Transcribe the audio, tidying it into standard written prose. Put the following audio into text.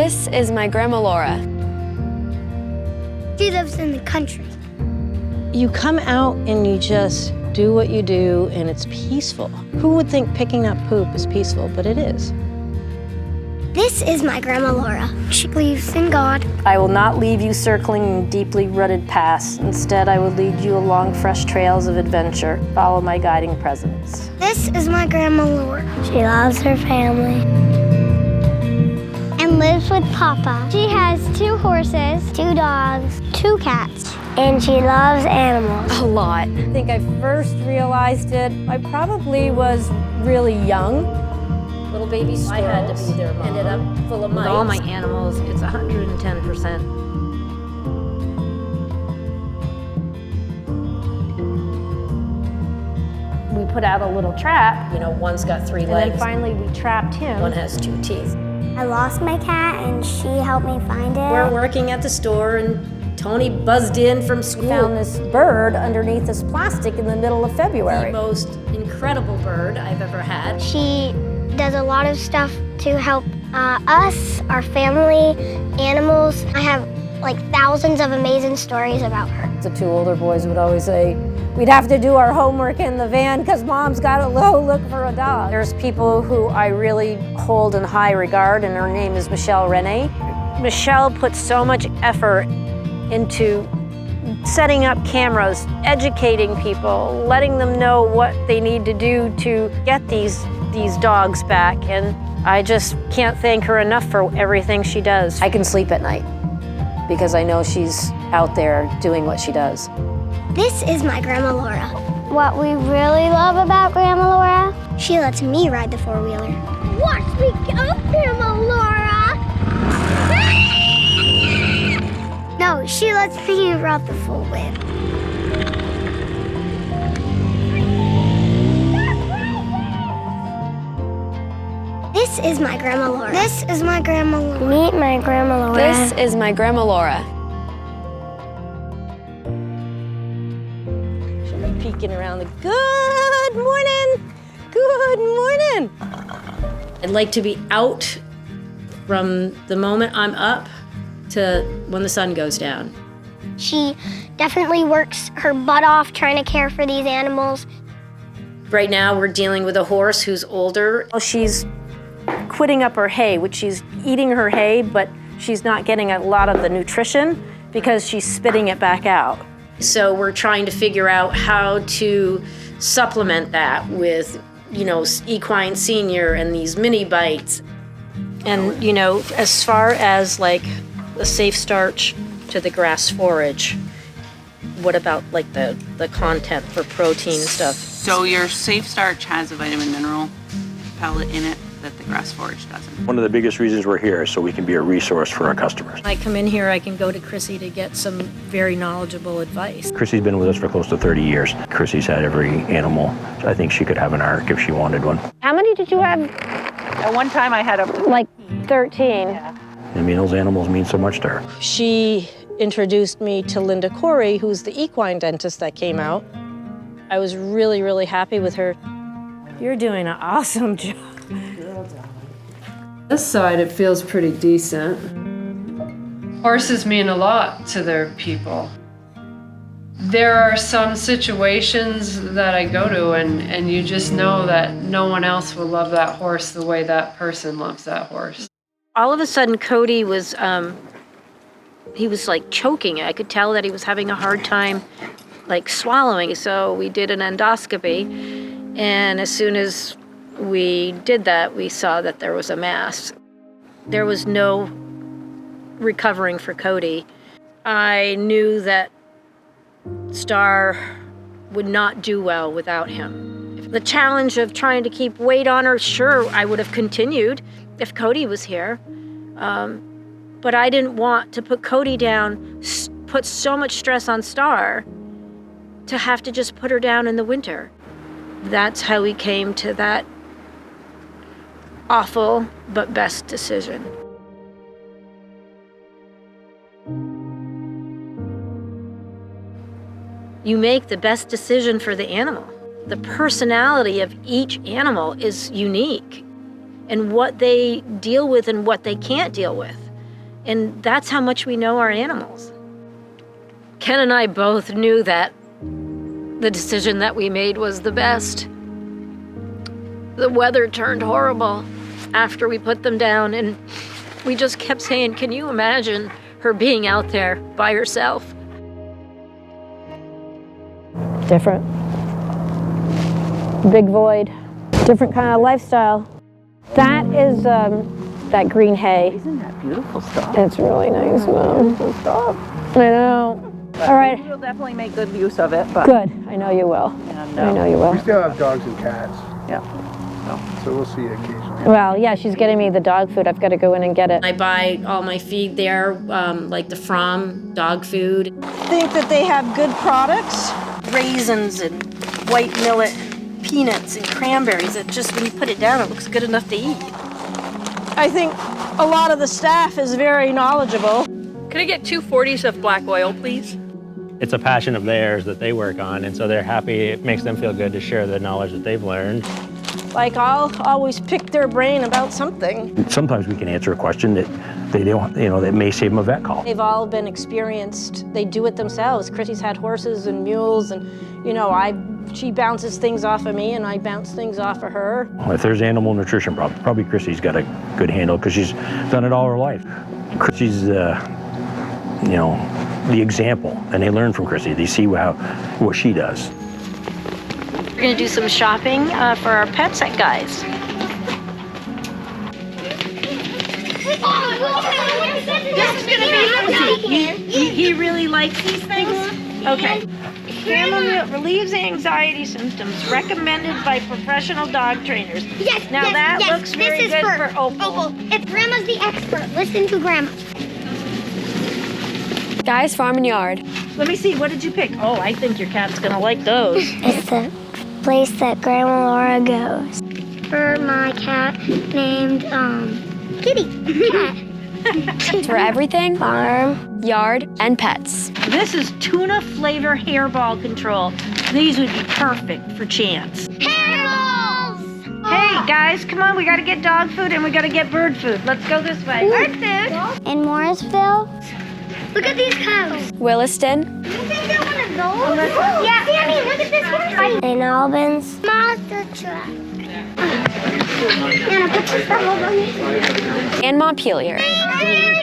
This is my Grandma Laura. She lives in the country. You come out and you just do what you do, and it's peaceful. Who would think picking up poop is peaceful, but it is. This is my Grandma Laura. She believes in God. I will not leave you circling deeply rutted paths. Instead, I will lead you along fresh trails of adventure. Follow my guiding presence. This is my Grandma Laura. She loves her family and lives with Papa. She has 2 horses, 2 dogs, 2 cats, and she loves animals. A lot. I think I first realized it, I probably was really young. Little baby squirrels. I had to be their mom. Ended up full of mites. With all my animals, it's 110%. We put out a little trap. You know, one's got 3 legs. And then finally we trapped him. One has 2 teeth. I lost my cat and she helped me find it. We're working at the store and Tony buzzed in from school. Found this bird underneath this plastic in the middle of February. The most incredible bird I've ever had. She does a lot of stuff to help us, our family, animals. I have like thousands of amazing stories about her. The 2 older boys would always say, we'd have to do our homework in the van because Mom's got to go look for a dog. There's people who I really hold in high regard, and her name is Michelle Renee. Michelle puts so much effort into setting up cameras, educating people, letting them know what they need to do to get these dogs back, and I just can't thank her enough for everything she does. I can sleep at night because I know she's out there doing what she does. This is my Grandma Laura. What we really love about Grandma Laura, she lets me ride the 4-wheeler. Watch me go, Grandma Laura! No, she lets me ride the full whip. This is my Grandma Laura. This is my Grandma Laura. Meet my Grandma Laura. This is my Grandma Laura. She'll be peeking around the, good morning, good morning. I'd like to be out from the moment I'm up to when the sun goes down. She definitely works her butt off trying to care for these animals. Right now we're dealing with a horse who's older. She's quitting up her hay, which she's eating her hay, but she's not getting a lot of the nutrition because she's spitting it back out. So we're trying to figure out how to supplement that with, you know, equine senior and these mini bites. And, you know, as far as like the safe starch to the grass forage, what about like the content for protein stuff? So your safe starch has a vitamin mineral pellet in it that the grass forage doesn't. One of the biggest reasons we're here is so we can be a resource for our customers. When I come in here, I can go to Chrissy to get some very knowledgeable advice. Chrissy's been with us for close to 30 years. Chrissy's had every animal. I think she could have an ARC if she wanted one. How many did you have? At one time I had up to Like 13. Yeah. I mean, those animals mean so much to her. She introduced me to Linda Corey, who's the equine dentist that came out. I was really, really happy with her. You're doing an awesome job. This side, it feels pretty decent. Horses mean a lot to their people. There are some situations that I go to and you just know that no one else will love that horse the way that person loves that horse. All of a sudden, Cody was, he was like choking. I could tell that he was having a hard time like swallowing. So we did an endoscopy. And as soon as we did that, we saw that there was a mass. There was no recovering for Cody. I knew that Star would not do well without him. The challenge of trying to keep weight on her, sure, I would have continued if Cody was here. But I didn't want to put Cody down, put so much stress on Star to have to just put her down in the winter. That's how we came to that awful but best decision. You make the best decision for the animal. The personality of each animal is unique, and what they deal with and what they can't deal with. And that's how much we know our animals. Ken and I both knew that the decision that we made was the best. The weather turned horrible after we put them down, and we just kept saying, can you imagine her being out there by herself? Different. Big void. Different kind of lifestyle. That is that green hay. Isn't that beautiful stuff? It's really nice, Mom. Beautiful stuff. I know. All right. We'll definitely make good use of it. But Good. I know you will. And, I know you will. We still have dogs and cats, Yeah. so we'll see you occasionally. Well, yeah, she's getting me the dog food. I've got to go in and get it. I buy all my feed there, like the From dog food. Think that they have good products. Raisins and white millet, peanuts and cranberries. It just, when you put it down, it looks good enough to eat. I think a lot of the staff is very knowledgeable. Can I get 2 40s of black oil, please? It's a passion of theirs that they work on, and so they're happy. It makes them feel good to share the knowledge that they've learned. Like, I'll always pick their brain about something. Sometimes we can answer a question that they don't, that may save them a vet call. They've all been experienced. They do it themselves. Chrissy's had horses and mules, and she bounces things off of me, and I bounce things off of her. If there's animal nutrition problems, probably Chrissy's got a good handle because she's done it all her life. Chrissy's, the example, and they learn from Chrissy. They see what she does. We're gonna do some shopping for our pets at Guy's. This is gonna be he really likes these things? Okay. Chamomile relieves anxiety symptoms, recommended by professional dog trainers. Yes, Now that yes, looks very this is good for Opal. If Grandma's the expert, listen to Grandma. Guy's Farm and Yard. Let me see, what did you pick? Oh, I think your cat's gonna like those. It's the place that Grandma Laura goes. For my cat named, Kitty. Cat. For everything, Farm. yard, and pets. This is tuna flavor hairball control. These would be perfect for Chance. Hairballs! Hey guys, come on, we gotta get dog food and we gotta get bird food. Let's go this way. Bird food. In Morrisville, look at these cows. Williston, You think they're one of those? Yeah. Sammy, look at this one. In Albans. Monster truck. Anna, put your stuff over here. and Montpelier. Hey,